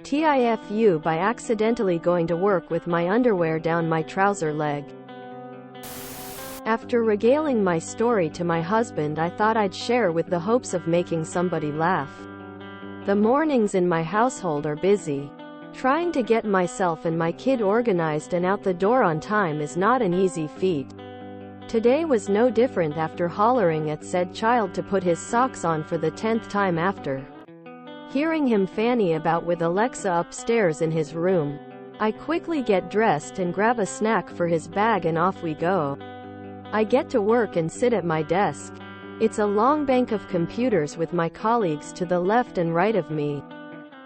TIFU by accidentally going to work with my underwear down my trouser leg. After regaling my story to my husband, I thought I'd share with the hopes of making somebody laugh. The mornings in my household are busy. Trying to get myself and my kid organized and out the door on time is not an easy feat. Today was no different after hollering at said child to put his socks on for the 10th time after hearing him fanny about with Alexa upstairs in his room. I quickly get dressed and grab a snack for his bag and off we go. I get to work and sit at my desk. It's a long bank of computers with my colleagues to the left and right of me.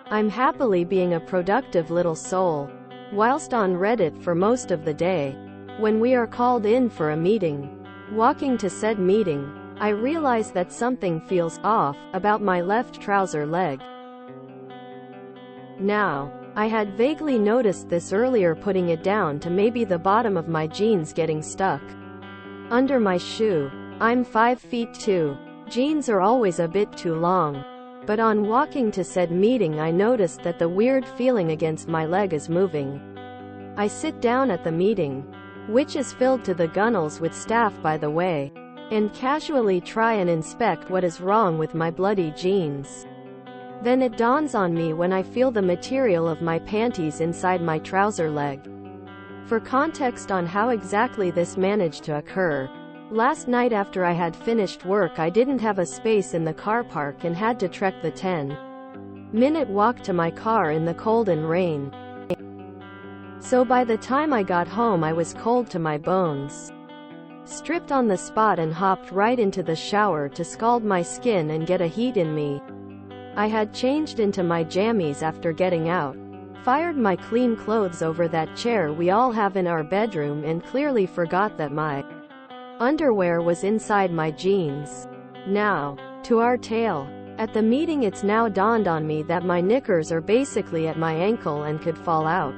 I'm happily being a productive little soul, whilst on Reddit for most of the day. When we are called in for a meeting, walking to said meeting, I realize that something feels off about my left trouser leg. Now, I had vaguely noticed this earlier, putting it down to maybe the bottom of my jeans getting stuck under my shoe. I'm 5 feet 2. Jeans are always a bit too long. But on walking to said meeting, I noticed that the weird feeling against my leg is moving. I sit down at the meeting, which is filled to the gunnels with staff by the way, and casually try and inspect what is wrong with my bloody jeans. Then it dawns on me when I feel the material of my panties inside my trouser leg. For context on how exactly this managed to occur, last night after I had finished work, I didn't have a space in the car park and had to trek the 10-minute walk to my car in the cold and rain. So by the time I got home, I was cold to my bones. Stripped on the spot and hopped right into the shower to scald my skin and get a heat in me. I had changed into my jammies after getting out, fired my clean clothes over that chair we all have in our bedroom, and clearly forgot that my underwear was inside my jeans. Now, to our tale. At the meeting, it's now dawned on me that my knickers are basically at my ankle and could fall out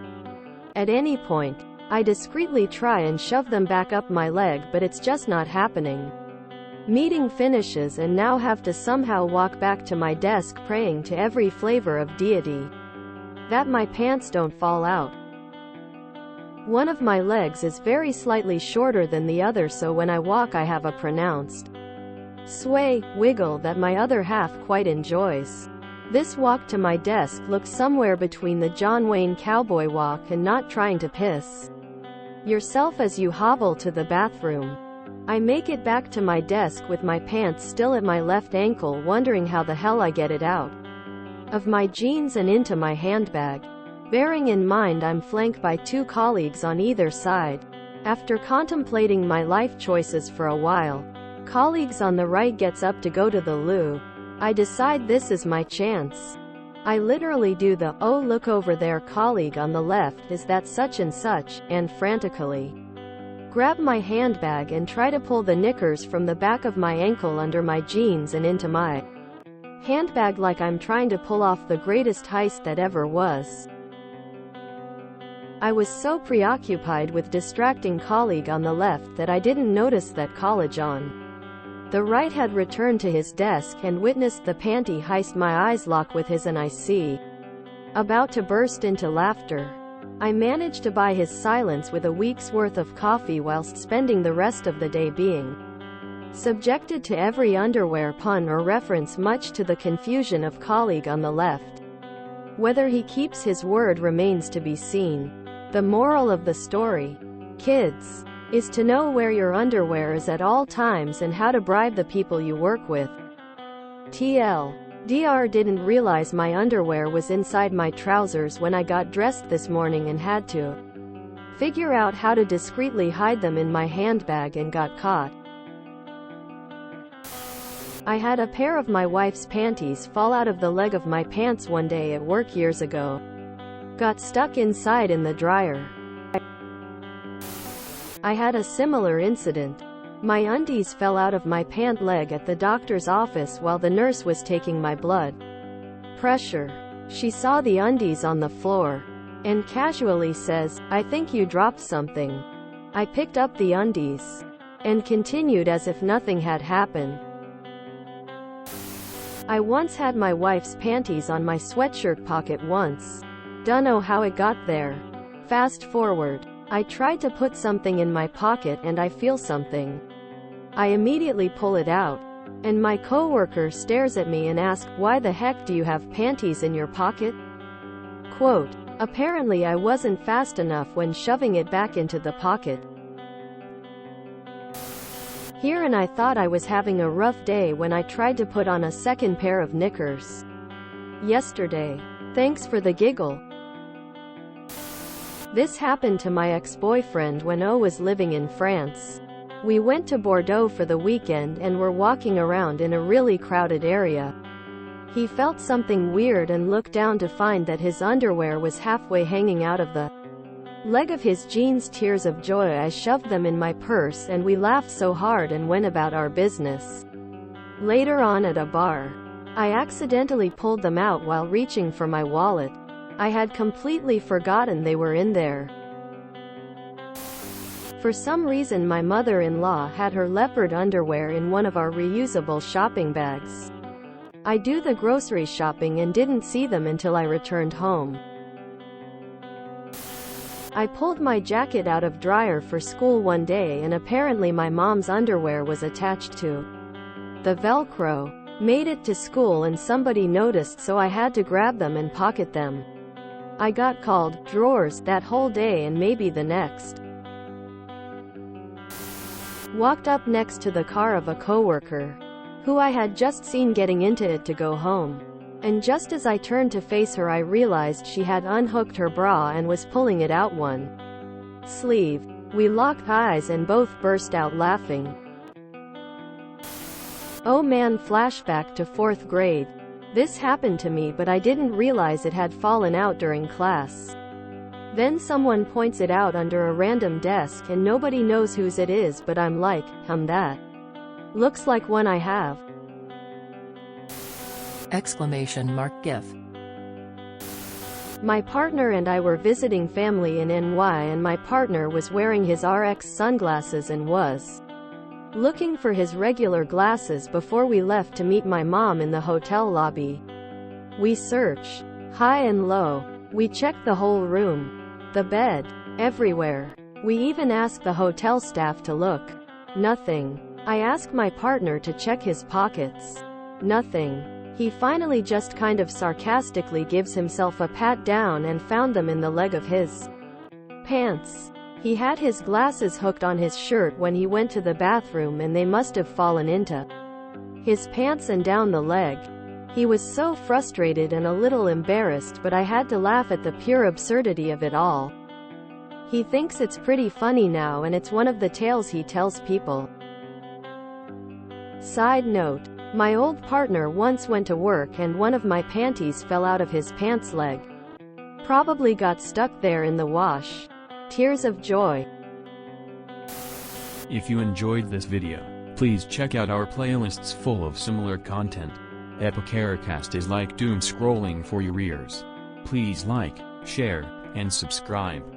at any point. I discreetly try and shove them back up my leg, but it's just not happening. Meeting finishes and now have to somehow walk back to my desk praying to every flavor of deity that my pants don't fall out. One of my legs is very slightly shorter than the other, so when I walk I have a pronounced sway, wiggle that my other half quite enjoys. This walk to my desk looks somewhere between the John Wayne cowboy walk and not trying to piss yourself as you hobble to the bathroom. I make it back to my desk with my pants still at my left ankle, wondering how the hell I get it out of my jeans and into my handbag. Bearing in mind I'm flanked by 2 colleagues on either side. After contemplating my life choices for a while, colleagues on the right gets up to go to the loo. I decide this is my chance. I literally do the "oh look over there, colleague on the left, is that such and such," and frantically grab my handbag and try to pull the knickers from the back of my ankle under my jeans and into my handbag like I'm trying to pull off the greatest heist that ever was. I was so preoccupied with distracting colleague on the left that I didn't notice that college on the right had returned to his desk and witnessed the panty heist. My eyes lock with his and I see, about to burst into laughter. I managed to buy his silence with a week's worth of coffee whilst spending the rest of the day being subjected to every underwear pun or reference, much to the confusion of colleague on the left. Whether he keeps his word remains to be seen. The moral of the story, kids, is to know where your underwear is at all times and how to bribe the people you work with. TLDR, didn't realize my underwear was inside my trousers when I got dressed this morning and had to figure out how to discreetly hide them in my handbag and got caught. I had a pair of my wife's panties fall out of the leg of my pants one day at work years ago. Got stuck inside in the dryer. I had a similar incident. My undies fell out of my pant leg at the doctor's office while the nurse was taking my blood pressure. She saw the undies on the floor and casually says, "I think you dropped something." I picked up the undies and continued as if nothing had happened. I once had my wife's panties on my sweatshirt pocket once. Dunno how it got there. Fast forward. I tried to put something in my pocket and I feel something. I immediately pull it out. And my coworker stares at me and asks, "Why the heck do you have panties in your pocket?" Quote, "Apparently I wasn't fast enough when shoving it back into the pocket." Here and I thought I was having a rough day when I tried to put on a second pair of knickers. Yesterday. Thanks for the giggle. This happened to my ex-boyfriend when I was living in France. We went to Bordeaux for the weekend and were walking around in a really crowded area. He felt something weird and looked down to find that his underwear was halfway hanging out of the leg of his jeans. Tears of joy, I shoved them in my purse and we laughed so hard and went about our business. Later on at a bar, I accidentally pulled them out while reaching for my wallet. I had completely forgotten they were in there. For some reason my mother-in-law had her leopard underwear in one of our reusable shopping bags. I do the grocery shopping and didn't see them until I returned home. I pulled my jacket out of dryer for school one day and apparently my mom's underwear was attached to the Velcro. Made it to school and somebody noticed, so I had to grab them and pocket them. I got called drawers that whole day and maybe the next. Walked up next to the car of a coworker, who I had just seen getting into it to go home. And just as I turned to face her I realized she had unhooked her bra and was pulling it out one sleeve. We locked eyes and both burst out laughing. Oh man, flashback to 4th grade. This happened to me but I didn't realize it had fallen out during class. Then someone points it out under a random desk and nobody knows whose it is, but I'm like, that looks like one I have. Exclamation mark GIF. My partner and I were visiting family in NY and my partner was wearing his RX sunglasses and was looking for his regular glasses before we left to meet my mom in the hotel lobby. We search high and low. We checked the whole room. The bed. Everywhere. We even asked the hotel staff to look. Nothing. I asked my partner to check his pockets. Nothing. He finally just kind of sarcastically gives himself a pat down and found them in the leg of his pants. He had his glasses hooked on his shirt when he went to the bathroom and they must have fallen into his pants and down the leg. He was so frustrated and a little embarrassed, but I had to laugh at the pure absurdity of it all. He thinks it's pretty funny now and it's one of the tales he tells people. Side note. My old partner once went to work and one of my panties fell out of his pants leg. Probably got stuck there in the wash. Tears of joy. If you enjoyed this video, please check out our playlists full of similar content. Epicaricast is like doom scrolling for your ears. Please like, share, and subscribe.